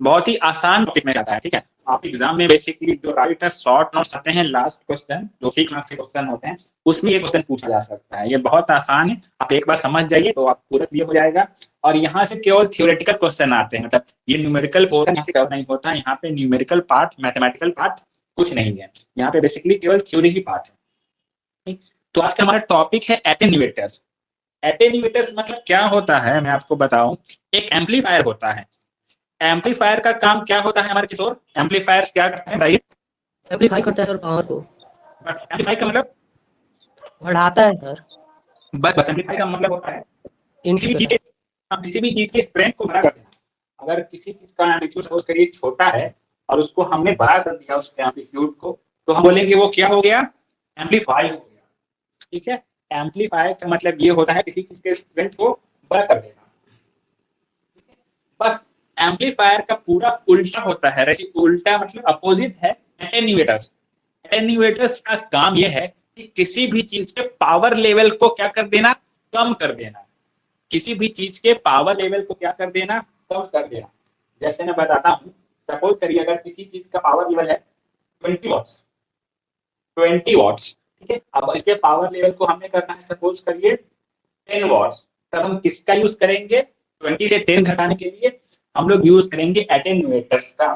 बहुत ही आसान टॉपिक में जाता है, ठीक है। आप एग्जाम में बेसिकली जो राइट है शॉर्ट नोट्स आते हैं, लास्ट क्वेश्चन जो 6 मार्क्स के क्वेश्चन होते हैं उसमें ये क्वेश्चन पूछा जा सकता है। ये बहुत आसान है, आप एक बार समझ जाइए तो आप पूरा क्लियर हो जाएगा। और यहाँ से केवल थ्योरेटिकल क्वेश्चन आते हैं, मतलब ये न्यूमेरिकल पोर्शन यहाँ से कवर नहीं होता है। यहाँ पे न्यूमेरिकल पार्ट, मैथमेटिकल पार्ट कुछ नहीं है, यहाँ पे बेसिकली केवल थ्योरी ही पार्ट है। तो आज का हमारा टॉपिक है एटेन्यूएटर्स। एटेन्यूएटर्स मतलब क्या होता है मैं आपको बताऊं। एक एम्पलीफायर होता है। एम्पलीफायर का काम क्या होता है हमारे किशोर? एम्पलीफायर्स क्या करते हैं भाई? एम्पलीफाई करता है सर पावर को। एम्पलीफाई का मतलब बढ़ाता है सर। बस एम्पलीफाई का मतलब होता है किसी भी चीज की स्ट्रेंथ को बड़ा कर देना। अगर किसी चीज का एम्पलीट्यूड सपोज करिए छोटा है और उसको हमने बड़ा कर दिया उसके एम्पलीट्यूड को, तो हम बोलेंगे वो क्या हो गया? एम्पलीफाई हो गया, ठीक है। एम्पलीफाई का मतलब ये होता है किसी चीज के स्ट्रेंथ को बड़ा कर देना। बस एम्पलीफायर का पूरा उल्टा होता है, उल्टा मतलब अपोजिट है एटेन्यूएटर्स। एटेन्यूएटर्स का काम यह है कि किसी भी चीज के पावर लेवल को क्या कर देना? कम कर देना। किसी भी चीज के पावर लेवल को क्या कर देना? कम कर देना। जैसे मैं बताता हूं, सपोज करिए अगर किसी चीज का पावर लेवल है 20 वॉट्स, 20 वॉट्स, ठीक है। अब इसके पावर लेवल को हमने करना है सपोज करिए 10 वॉट्स, तब हम किसका यूज करेंगे? 20 से 10 घटाने के लिए हम लोग यूज करेंगे एटेन्यूएटर्स का।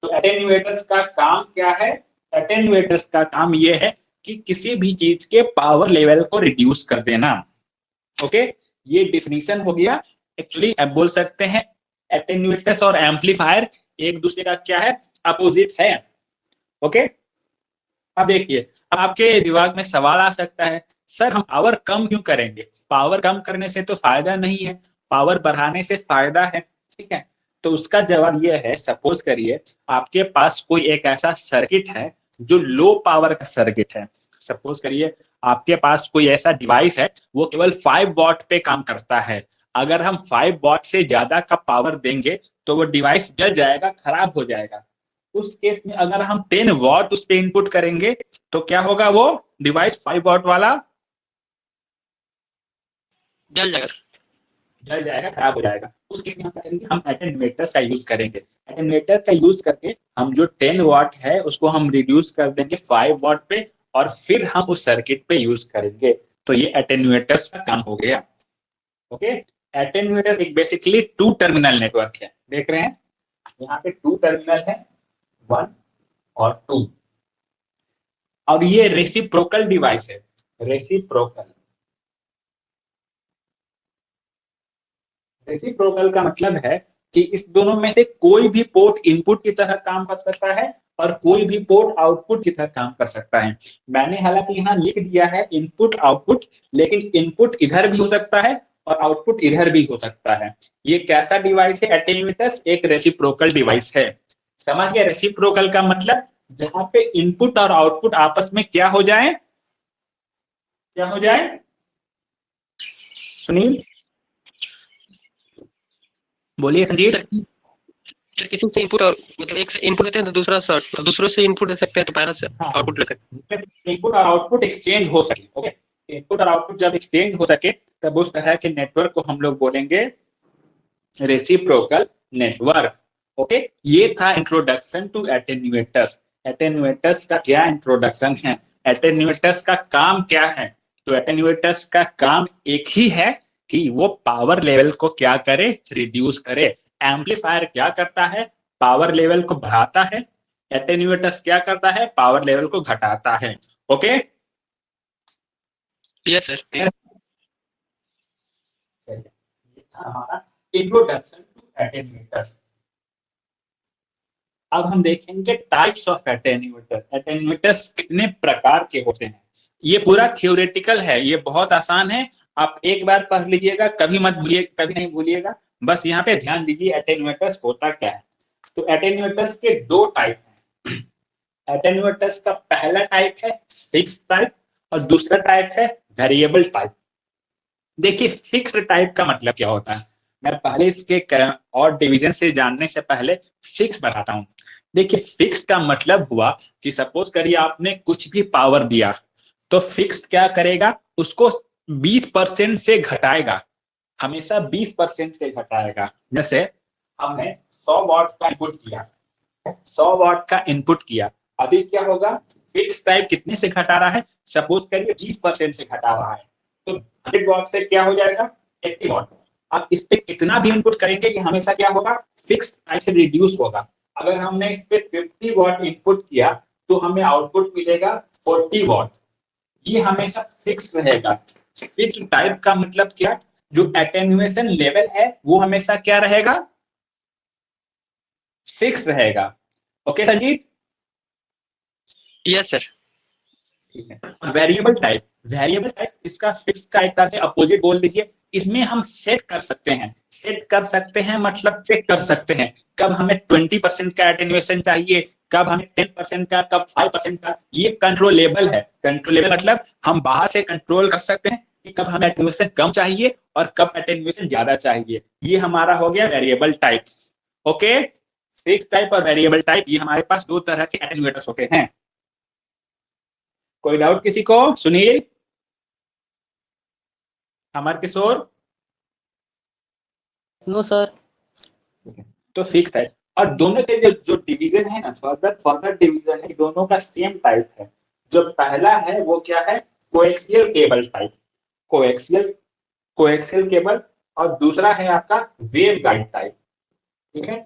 तो एटेन्यूएटर्स का काम क्या है? एटेन्यूएटर्स का काम यह है कि किसी भी चीज के पावर लेवल को रिड्यूस कर देना। ओके, ये डिफिनीशन हो गया। एक्चुअली आप बोल सकते हैं एटेन्यूएटर्स और एम्पलीफायर एक दूसरे का क्या है? अपोजिट है। ओके, अब देखिए, आपके दिमाग में सवाल आ सकता है, सर हम पावर कम क्यों करेंगे? पावर कम करने से तो फायदा नहीं है, पावर बढ़ाने से फायदा है, ठीक है। तो उसका जवाब यह है, सपोज करिए आपके पास कोई एक ऐसा सर्किट है जो लो पावर का सर्किट है। सपोज करिए आपके पास कोई ऐसा डिवाइस है वो केवल 5 वॉट पे काम करता है। अगर हम 5 वॉट से ज्यादा का पावर देंगे तो वो डिवाइस जल जाएगा, खराब हो जाएगा। उस केस में अगर हम 10 वॉट उस पर इनपुट करेंगे तो क्या होगा? वो डिवाइस 5 वॉट वाला जल जाएगा, जल जाएगा, खराब हो जाएगा। उस केस में हम क्या करेंगे? हम एटेन्यूएटर का यूज करेंगे। एटेन्यूएटर का यूज करके हम जो 10 वॉट है उसको हम रिड्यूस कर देंगे 5 वॉट पे और फिर हम उस सर्किट पे यूज करेंगे। तो ये एटेन्यूएटर्स का काम हो गया। ओके, एटेन्यूएटर एक बेसिकली 2 टर्मिनल नेटवर्क है। देख रहे हैं यहाँ पे 2 टर्मिनल है, 1 और 2, और ये रेसिप्रोकल डिवाइस है। रेसिप्रोकल, रेसिप्रोकल का मतलब है कि इस दोनों में से कोई भी पोर्ट इनपुट की तरह काम कर सकता है और कोई भी पोर्ट आउटपुट की तरह काम कर सकता है। मैंने हालांकि यहाँ लिख दिया है इनपुट आउटपुट, लेकिन इनपुट इधर भी हो सकता है और आउटपुट इधर भी हो सकता है। ये कैसा डिवाइस है? एटेन्यूएटर्स एक रेसिप्रोकल डिवाइस है। समझ गए? रेसिप्रोकल का मतलब जहां पे इनपुट और आउटपुट आपस में क्या हो जाए? क्या हो जाए सुनील? बोलिए संजीव। सर किसी से इनपुट और मतलब एक से इनपुट देते हैं तो दूसरा शॉर्ट, तो दूसरों से इनपुट दे सकते हैं तो पहला से आउटपुट ले सकते हैं। इनपुट और आउटपुट एक्सचेंज हो सके। ओके, इनपुट और आउटपुट जब एक्सचेंज हो सके तब उस तरह के नेटवर्क को हम लोग बोलेंगे रेसिप्रोकल नेटवर्क। ओके, ये था इंट्रोडक्शन टू एटेन्यूएटर्स। एटेन्यूएटर्स का क्या इंट्रोडक्शन है? एटेन्यूएटर्स का काम क्या है? तो एटेन्यूएटर्स का काम एक ही है कि वो पावर लेवल को क्या करे? रिड्यूस करे। एम्पलीफायर क्या करता है? पावर लेवल को बढ़ाता है। एटेन्यूएटर्स क्या करता है? पावर लेवल को घटाता है। Okay, yes sir. हमारा इंट्रोडक्शन टू एटेन्यूएटर्स। अब हम देखेंगे टाइप्स ऑफ एटेन्यूएटर। एटेन्यूएटर्स कितने प्रकार के होते हैं। ये पूरा थ्योरेटिकल है, ये बहुत आसान है। आप एक बार पढ़ लीजिएगा, कभी मत भूलिए, कभी नहीं भूलिएगा। बस यहाँ पे ध्यान दीजिए एटेन्यूएटर्स होता क्या है। तो एटेन्यूएटर्स के 2 टाइप हैं। एटेन्यूएटर्स का पहला टाइप है फिक्स टाइप और दूसरा टाइप है वेरिएबल टाइप। देखिए फिक्स टाइप का मतलब क्या होता है, मैं पहले इसके और डिवीजन से जानने से पहले फिक्स बताता हूं। देखिए फिक्स का मतलब हुआ कि सपोज करिए आपने कुछ भी पावर दिया तो फिक्स क्या करेगा? उसको 20% से घटाएगा, हमेशा 20% से घटाएगा। जैसे हमने 100 वॉट का इनपुट किया, 100 वॉट का इनपुट किया, अभी क्या होगा, फिक्स टाइप कितने से घटा रहा है, सपोज करिए 20% से घटा रहा है, तो 100 वॉट से क्या हो जाएगा, 80 वॉट। आप इस पे कितना भी इनपुट करेंगे कि हमेशा क्या होगा, फिक्स टाइप से रिड्यूस होगा। अगर हमने इस पे 50 वॉट इनपुट किया तो हमें आउटपुट मिलेगा 40 वॉट। ये हमेशा फिक्स रहेगा। फिक्स टाइप का मतलब क्या, जो एटेन्युएशन लेवल है वो हमेशा क्या रहेगा, फिक्स रहेगा। Okay Sanjeet, yes sir. ठीक है। वेरिएबल टाइप इसका फिक्स का एक तरह से अपोजिट बोल दीजिए। इसमें हम सेट कर सकते हैं, सेट कर सकते हैं मतलब चेक कर सकते हैं कब हमें 20% का एटेन्युएशन चाहिए, कब हमें 10% का, कब 5% का। ये कंट्रोलेबल है। कंट्रोलेबल मतलब हम बाहर से कंट्रोल कर सकते हैं कि कब हमें एटेन्युएशन कम चाहिए और कब एटेन्युएशन ज्यादा चाहिए। ये हमारा हो गया variable type. Okay, fix type और वेरिएबल टाइप, ये हमारे पास दो तरह के एटेन्युएटर्स होते हैं। कोई डाउट किसी को? सुनील, अमर किशोर? No sir. तो फिक्स है। और दोनों के जो डिवीजन है ना, फर्दर फर्दर डिवीजन है, दोनों का सेम टाइप है। जो पहला है वो क्या है, coaxial cable type, coaxial coaxial cable. और दूसरा है आपका वेव गाइड टाइप। ठीक है,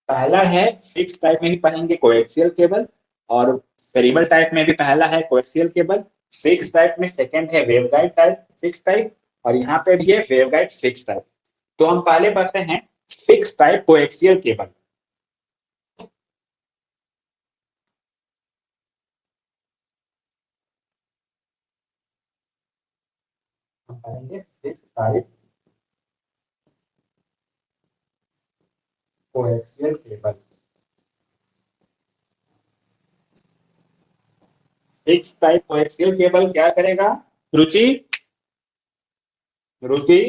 पहला है फिक्स टाइप में ही पढ़ेंगे कोएक्सियल केबल, और वेरिएबल टाइप में भी पहला है कोएक्सियल केबल, फिक्स टाइप में सेकंड है wave guide type fix type, और यहाँ पे भी है वेव गाइड फिक्स टाइप। तो हम पहले पढ़ते हैं फिक्स टाइप कोएक्सियल केबल। हम पढ़ेंगे fix type coaxial cable. Fix type coaxial cable क्या करेगा, रुचि? रुचि,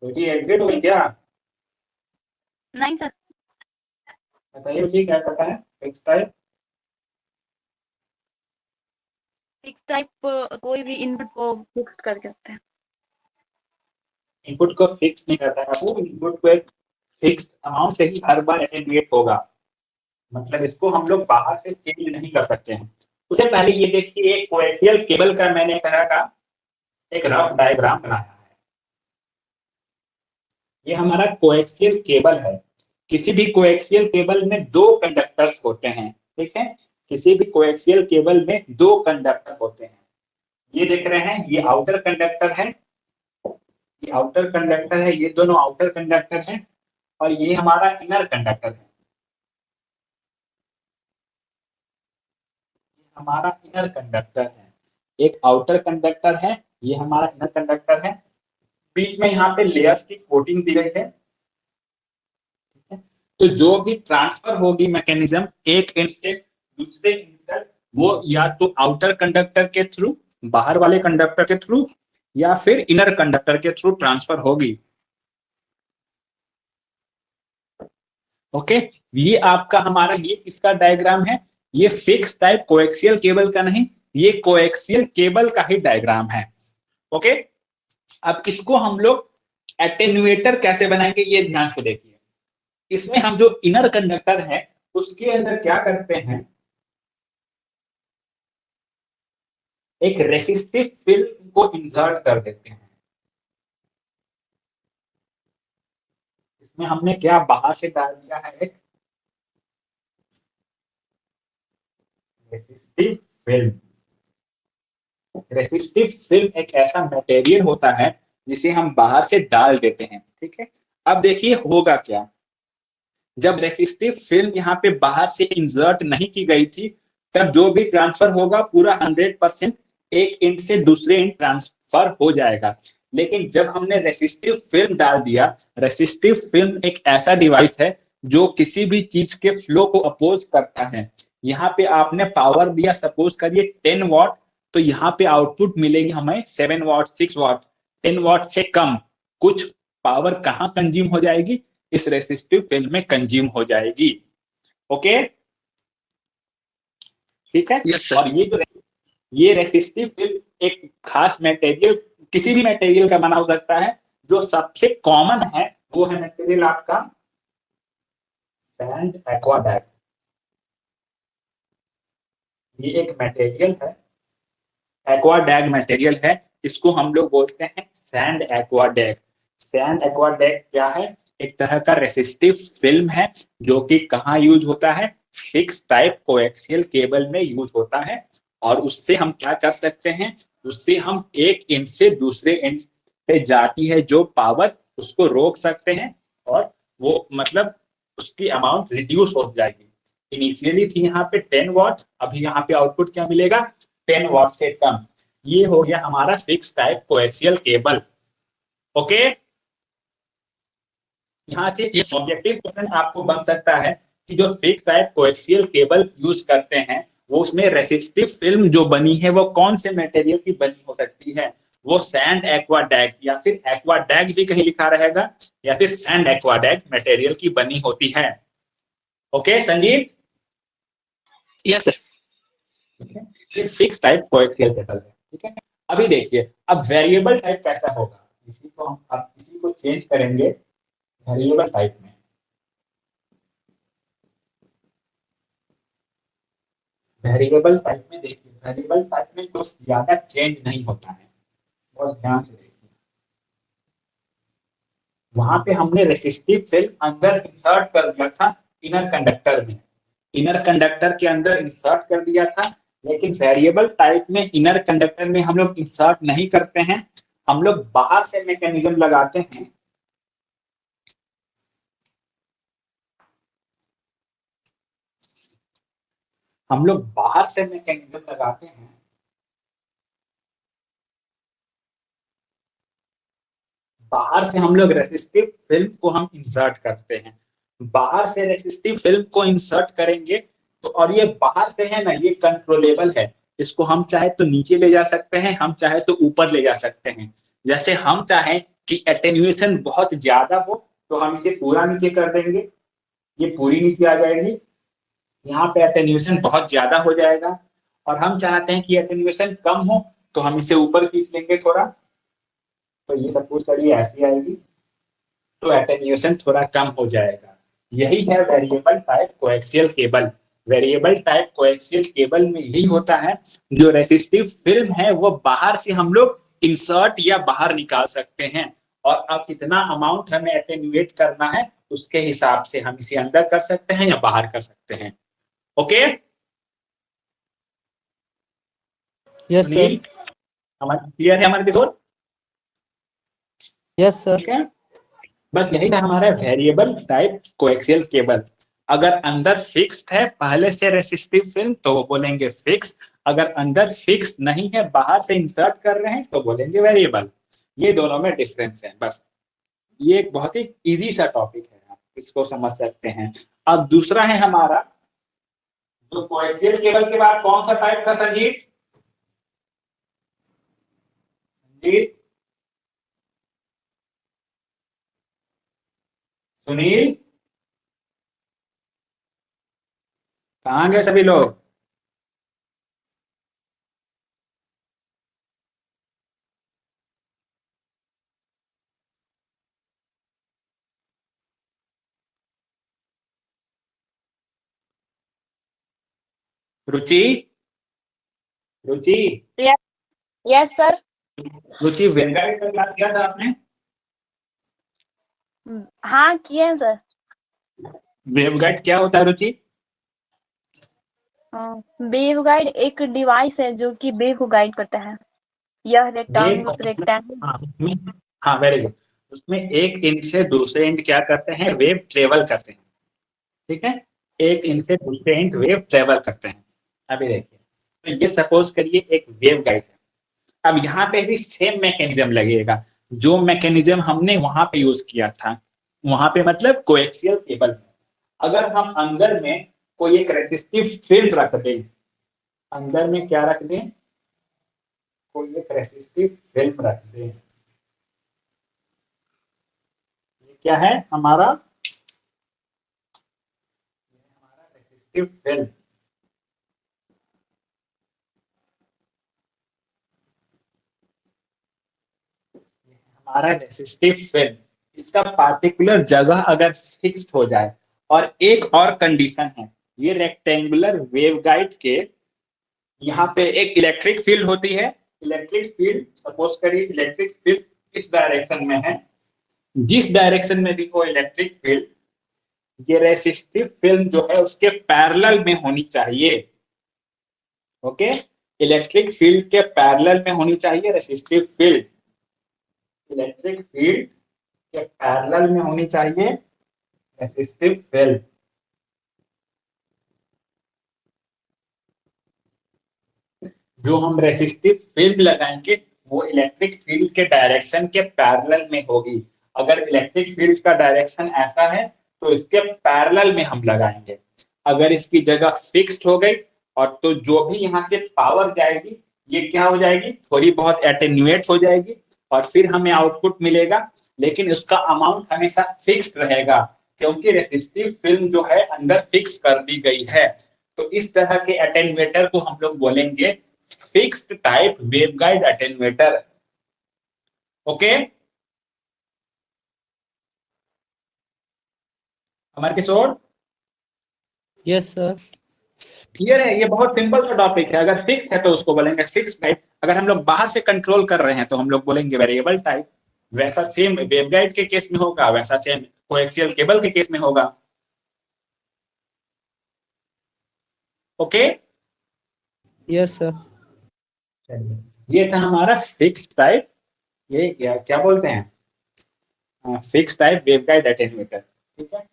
रुचि एग्जिट हुई क्या? नहीं सर। बताइए रुचि, क्या करता है फिक्स टाइप? फिक्स टाइप कोई भी इनपुट को फिक्स करके रखते हैं। इनपुट को फिक्स नहीं करता है वो, इनपुट को एक फिक्स अमाउंट से ही हर बार एटेन्यूएट होगा। मतलब इसको हम लोग बाहर से चेंज नहीं कर सकते हैं। उससे पहले ये देखिए, एक कोएक्सियल केबल का मैंने कहा का एक रफ डायग्राम बनाया है। ये हमारा कोएक्सियल केबल है। किसी भी कोएक्सियल केबल में दो कंडक्टर्स होते हैं। ठीक है, किसी भी कोएक्सियल केबल में दो कंडक्टर होते हैं। ये देख रहे हैं, ये आउटर कंडक्टर है, ये आउटर कंडक्टर है, ये दोनों आउटर कंडक्टर हैं, और ये हमारा इनर कंडक्टर है, हमारा इनर कंडक्टर है। एक आउटर कंडक्टर है, ये हमारा इनर कंडक्टर है। बीच में यहाँ पे लेयर्स की कोटिंग दी गई है। तो जो भी ट्रांसफर होगी मैकेनिज्म एक एंड से दूसरे एंड तक, वो या तो आउटर कंडक्टर के थ्रू, बाहर वाले कंडक्टर के थ्रू, या फिर इनर कंडक्टर के थ्रू ट्रांसफर होगी। ओके, ये आपका हमारा, ये किसका डायग्राम है, ये फिक्स टाइप कोएक्सियल केबल का नहीं, ये कोएक्सियल केबल का ही डायग्राम है। ओके, अब इसको हम लोग एटेन्यूएटर कैसे बनाएंगे ये ध्यान से देखिए। इसमें हम जो इनर कंडक्टर है उसके अंदर क्या करते हैं, एक रेसिस्टिव फिल्म को इंसर्ट कर देते हैं। इसमें हमने क्या बाहर से डाल दिया है, एक रेसिस्टिव फिल्म। रेसिस्टिव फिल्म एक ऐसा मटेरियल होता है जिसे हम बाहर से डाल देते हैं। ठीक है, अब देखिए होगा क्या, जब रेसिस्टिव फिल्म यहाँ पे बाहर से इंसर्ट नहीं की गई थी, तब जो भी ट्रांसफर होगा पूरा 100% एक एंड से दूसरे एंड ट्रांसफर हो जाएगा। लेकिन जब हमने रेसिस्टिव फिल्म डाल दिया, रेसिस्टिव फिल्म एक ऐसा डिवाइस है जो किसी भी चीज के फ्लो को अपोज करता है। यहाँ पे आपने पावर दिया सपोज करिए 10 वॉट, तो यहाँ पे आउटपुट मिलेगी हमें 7 वॉट, 6 वॉट। 10 वॉट से कम कुछ पावर कहाँ कंज्यूम हो जाएगी, इस रेसिस्टिव फिल्म में कंज्यूम हो जाएगी। ओके, ठीक है। Yes sir. और ये जो ये रेसिस्टिव फिल्म एक खास मटेरियल किसी भी मटेरियल का बना हो सकता है। जो सबसे कॉमन है वो है मटेरियल आपका सैंड एक्वाडैग। ये एक मटेरियल है, एक्वाडैग मटेरियल है, इसको हम लोग बोलते हैं सैंड एक्वाडैग। सैंड एक्वाडैग क्या है? एक तरह का रेसिस्टिव फिल्म है जो कि कहाँ यूज होता है? फिक्स टाइप कोएक्सियल केबल में यूज होता है। और उससे हम क्या कर सकते हैं? उससे हम एक एंड से दूसरे एंड पे जाती है जो पावर, उसको रोक सकते हैं और वो मतलब उसकी अमाउंट रिड्यूस हो जाएगी। इनिशियली थी यहाँ पे 10 वॉट, अभी यहाँ पे आउटपुट क्या मिलेगा? 10 वॉट से कम। ये हो गया हमारा fix type coaxial cable. Okay, यहाँ से Yes. ऑब्जेक्टिव क्वेश्चन आपको बन सकता है कि जो fix type coaxial cable use करते हैं वो उसमें रेसिस्टिव फिल्म जो बनी है वो कौन से मटेरियल की बनी हो सकती है? वो सैंड एक्वाडैग या फिर एक्वाडैग भी कहीं लिखा रहेगा या फिर सैंड एक्वाडैग मटेरियल की बनी होती है। Okay Sanjeev, Yes, sir. ये फिक्स टाइप कोएक्सियल केबल है। ठीक है, अभी देखिए अब वेरिएबल टाइप कैसा होगा, इसी को हम अब इसी को चेंज करेंगे वेरिएबल टाइप में। वेरिएबल टाइप में देखिए, वेरिएबल टाइप में कुछ ज्यादा चेंज नहीं होता है, बहुत ध्यान से देखिए। वहां पे हमने रेसिस्टिव फिल्म अंदर इंसर्ट कर दिया था इनर कंडक्टर में, इनर कंडक्टर के अंदर इंसर्ट कर दिया था। लेकिन वेरिएबल टाइप में इनर कंडक्टर में हम लोग इंसर्ट नहीं करते हैं, हम लोग बाहर से मैकेनिज्म लगाते हैं। हम लोग बाहर से मैकेनिज्म लगाते हैं। बाहर से हम लोग रेसिस्टिव फिल्म को हम इंसर्ट करते हैं। बाहर से रेसिस्टिव फिल्म को इंसर्ट करेंगे तो, और ये बाहर से है ना, ये कंट्रोलेबल है। इसको हम चाहे तो नीचे ले जा सकते हैं, हम चाहे तो ऊपर ले जा सकते हैं। जैसे हम चाहें कि एटेन्यूएशन बहुत ज्यादा हो तो हम इसे पूरा नीचे कर देंगे, ये पूरी नीचे आ जाएगी। यहाँ पे एटेन्यूएशन बहुत ज्यादा हो जाएगा। और हम चाहते हैं कि एटेन्यूएशन कम हो तो हम इसे ऊपर खींच लेंगे थोड़ा, तो ये सपोज करिए ऐसी आएगी, तो एटेन्यूएशन थोड़ा कम हो जाएगा। यही है variable type coaxial cable. Variable type coaxial cable में यही होता है, जो रेसिस्टिव फिल्म है वो बाहर से हम लोग इंसर्ट या बाहर निकाल सकते हैं। और अब कितना अमाउंट हमें एटेन्यूएट करना है उसके हिसाब से हम इसे अंदर कर सकते हैं या बाहर कर सकते हैं। Okay yes sir. सुनील, हमारे क्लियर है हमारे किशोर? Yes sir. ठीक है, बस यही था हमारा वेरिएबल टाइप कोएक्सियल केबल। अगर अंदर फिक्स्ड है पहले से रेसिस्टिव फिल्म तो वो बोलेंगे फिक्स, अगर अंदर फिक्स नहीं है बाहर से इंसर्ट कर रहे हैं तो बोलेंगे वेरिएबल। ये दोनों में डिफरेंस है बस। ये एक बहुत ही इजी सा टॉपिक है, आप इसको समझ सकते हैं। अब दूसरा है हमारा, जो कोएक्सियल केबल के बाद कौन सा टाइप था संजीव? संजीव, सुनील, कहाँ गए सभी लोग? रुचि, रुचि, यस सर। रुचि वेवगाइड का क्लास किया था आपने? हाँ किए हैं सर। वेवगाइड क्या होता है रुचि? वेव गाइड एक डिवाइस है जो कि वेव को गाइड करता है। यह रेक्टेंगल। हाँ हाँ वेरी गुड। उसमें एक एंड से दूसरे एंड क्या करते हैं? वेव ट्रेवल करते हैं। ठीक है, एक एंड से दूसरे एंड वेव ट्रेवल करते हैं। अभी देखिए, तो ये सपोज करिए एक वेव गाइड है। अब यहाँ पे भी सेम मैकेनिज्म लगेगा जो मैकेनिज्म हमने वहां पे यूज किया था। वहां पे मतलब कोएक्सियल केबल में अगर हम अंदर में कोई एक रेसिस्टिव फील्ड रख दें, अंदर में क्या रख दें? कोई एक रेसिस्टिव फिल्म रख दें। ये क्या है हमारा? Resistive film. हमारा रेसिस्टिव फिल्म, इसका पार्टिकुलर जगह अगर फिक्स्ड हो जाए, और एक और कंडीशन है, ये रेक्टेंगुलर वेवगाइड के यहाँ पे एक इलेक्ट्रिक फील्ड होती है। इलेक्ट्रिक फील्ड, सपोज करिए इलेक्ट्रिक फील्ड इस डायरेक्शन में है, जिस डायरेक्शन में भी हो इलेक्ट्रिक फील्ड, ये रेसिस्टिव फिल्म जो है उसके पैरेलल में होनी चाहिए। ओके, इलेक्ट्रिक फील्ड के पैरेलल में होनी चाहिए रेसिस्टिव फील्ड, इलेक्ट्रिक फील्ड के पैरेलल में होनी चाहिए रेसिस्टिव फील्ड। जो हम रेसिस्टिव फील्ड लगाएंगे वो इलेक्ट्रिक फील्ड के डायरेक्शन के पैरेलल में होगी। अगर इलेक्ट्रिक फील्ड का डायरेक्शन ऐसा है तो इसके पैरेलल में हम लगाएंगे। अगर इसकी जगह फिक्स्ड हो गई और तो जो भी यहाँ से पावर जाएगी ये क्या हो जाएगी, थोड़ी बहुत एटेन्यूएट हो जाएगी और फिर हमें आउटपुट मिलेगा, लेकिन उसका अमाउंट हमेशा फिक्स्ड रहेगा क्योंकि रेसिस्टिव फिल्म जो है अंदर फिक्स कर दी गई है। तो इस तरह के एटेन्यूएटर को हम लोग बोलेंगे fixed type waveguide attenuator. Okay, हमारे किशोर यस सर। क्लियर है? ये बहुत सिंपल सा टॉपिक है। अगर फिक्स है तो उसको बोलेंगे फिक्स टाइप, अगर हम लोग बाहर से कंट्रोल कर रहे हैं तो हम लोग बोलेंगे वेरिएबल टाइप। वैसा सेम वेवगाइड के केस में होगा, वैसा सेम कोएक्सियल केबल के केस में होगा। Okay, yes sir. ये था हमारा फिक्स टाइप, ये क्या बोलते हैं, फिक्स टाइप वेवगाइड एटेन्यूएटर। ठीक है,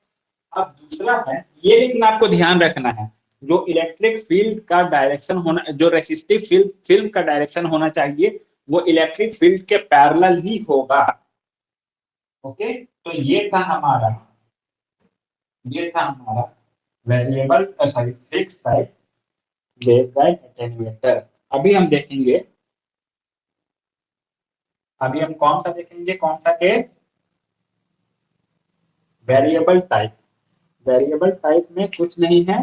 अब दूसरा है ये, लेकिन आपको ध्यान रखना है जो इलेक्ट्रिक फील्ड का डायरेक्शन होना, जो रेसिस्टिव फिल्म का डायरेक्शन होना चाहिए वो इलेक्ट्रिक फील्ड के पैरेलल ही होगा। ओके, तो ये था हमारा variable sorry fix type waveguide attenuator. अभी हम देखेंगे, अभी हम कौन सा देखेंगे, कौन सा case, variable type. Variable type में कुछ नहीं है,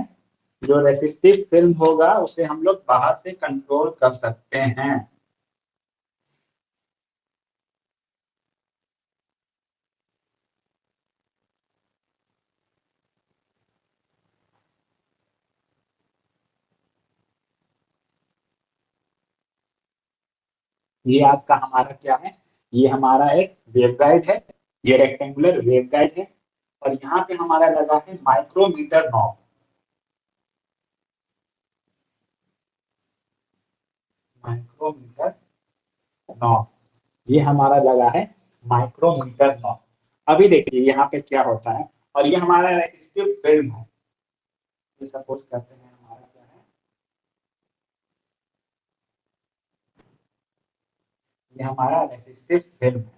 जो रेसिस्टिव फिल्म होगा उसे हम लोग बाहर से कंट्रोल कर सकते हैं। ये आपका हमारा क्या है, ये हमारा एक वेवगाइड है, ये रेक्टेंगुलर वेवगाइड है और यहाँ पे हमारा लगा है माइक्रोमीटर नॉब। माइक्रोमीटर नॉब, ये हमारा लगा है माइक्रोमीटर नॉब। अभी देखिए यहाँ पे क्या होता है, और ये हमारा रेसिस्टिव फिल्म है, ये सपोज करते हैं हमारा क्या है, ये हमारा रेसिस्टिव फिल्म है।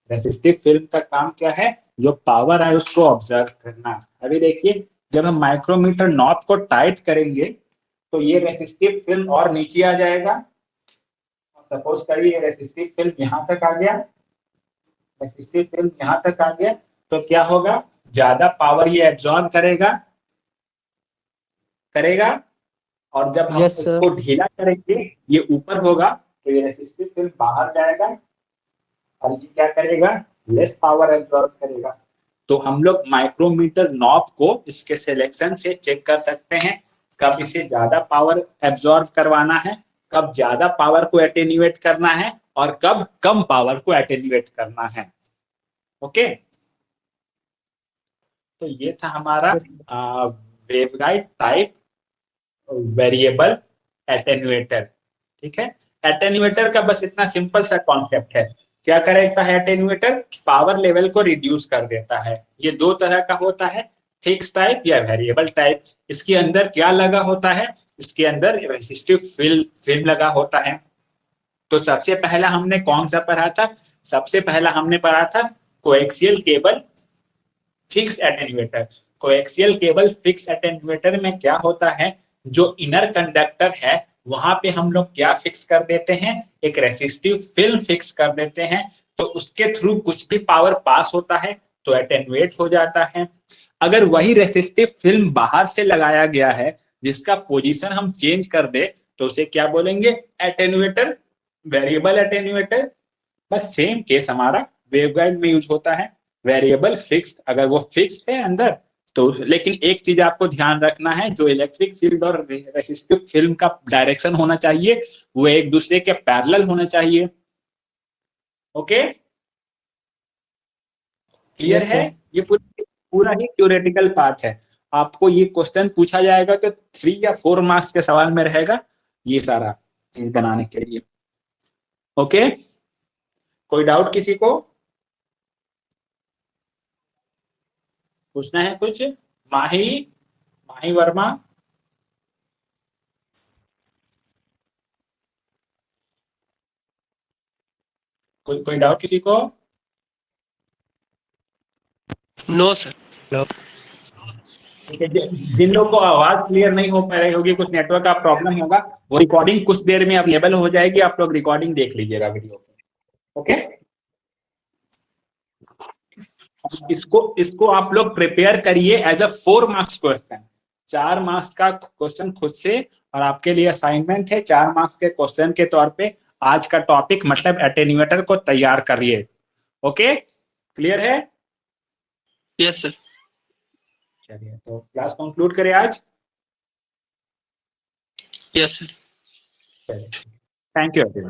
रेसिस्टिव फिल्म का काम क्या है, जो पावर है उसको ऑब्जर्व करना। अभी देखिए जब हम माइक्रोमीटर नॉब को टाइट करेंगे तो ये रेसिस्टिव फिल्म और नीचे आ जाएगा। सपोज करिए रेसिस्टिव फिल्म यहाँ तक आ गया, रेसिस्टिव फिल्म यहाँ तक आ गया, तो क्या होगा, ज्यादा पावर ये एब्जॉर्ब करेगा और जब हम इसको ढीला करेंगे ये ऊपर होगा तो ये रेसिस्टिव फिल्म बाहर जाएगा और ये क्या करेगा, लेस पावर एब्जॉर्ब करेगा। तो हम लोग माइक्रोमीटर नॉब को इसके सिलेक्शन से चेक कर सकते हैं कब इसे ज्यादा पावर एब्जॉर्ब करवाना है, कब ज्यादा पावर को एटेन्यूएट करना है और कब कम पावर को एटेन्यूएट करना है। ओके, तो ये था हमारा वेवगाइड टाइप वेरिएबल एटेन्यूएटर। ठीक है, एटेन्यूएटर का बस इतना सिंपल सा कॉन्सेप्ट है, क्या करेगा है एटेन्यूएटर, पावर लेवल को रिड्यूस कर देता है। ये दो तरह का होता है, फिक्स टाइप या वेरिएबल टाइप। इसके अंदर क्या लगा होता है, इसके अंदर रेसिस्टिव फिल्म लगा होता है। तो सबसे पहला हमने कौन सा पढ़ा था, सबसे पहला हमने पढ़ा था coaxial cable fix attenuator. Coaxial cable fix attenuator में क्या होता है, जो इनर कंडक्टर है वहां पे हम लोग क्या फिक्स कर देते हैं, एक रेसिस्टिव फिल्म फिक्स कर देते हैं, तो उसके थ्रू कुछ भी पावर पास होता है तो एटेन्यूएट हो जाता है। अगर वही रेसिस्टिव फिल्म बाहर से लगाया गया है जिसका पोजीशन हम चेंज कर दे तो उसे क्या बोलेंगे, एटेन्यूएटर, वेरिएबल एटेन्यूएटर। बस सेम केस हमारा वेवगाइड में यूज होता है। वेरिएबल फिक्स्ड, अगर वो फिक्स्ड है अंदर तो, लेकिन एक चीज आपको ध्यान रखना है, जो इलेक्ट्रिक फील्ड और रेसिस्टिव फील्ड का डायरेक्शन होना चाहिए वो एक दूसरे के पैरेलल होना चाहिए। ओके, क्लियर Yes, है? sir. ये पूरा ही थ्योरेटिकल पार्ट है। आपको ये क्वेश्चन पूछा जाएगा तो 3 या 4 मार्क्स के सवाल में रहेगा ये सारा चीज बनाने के लिए। ओके, कोई डाउट किसी को पूछना है कुछ? माही माही वर्मा, कोई डाउट किसी को? No sir. ठीक है, जिन लोगों को आवाज क्लियर नहीं हो पा रही होगी, कुछ नेटवर्क का प्रॉब्लम होगा, वो रिकॉर्डिंग कुछ देर में अवेलेबल हो जाएगी, आप लोग रिकॉर्डिंग देख लीजिएगा वीडियो पे। ओके, इसको आप लोग प्रिपेयर करिए as a 4 marks question. 4 marks का क्वेश्चन खुद से, और आपके लिए असाइनमेंट है 4 मार्क्स के क्वेश्चन के तौर पे आज का टॉपिक मतलब एटेन्यूएटर को तैयार करिए। ओके, क्लियर है? Yes sir. चलिए, तो क्लास कंक्लूड करें आज। Yes sir. Thank you.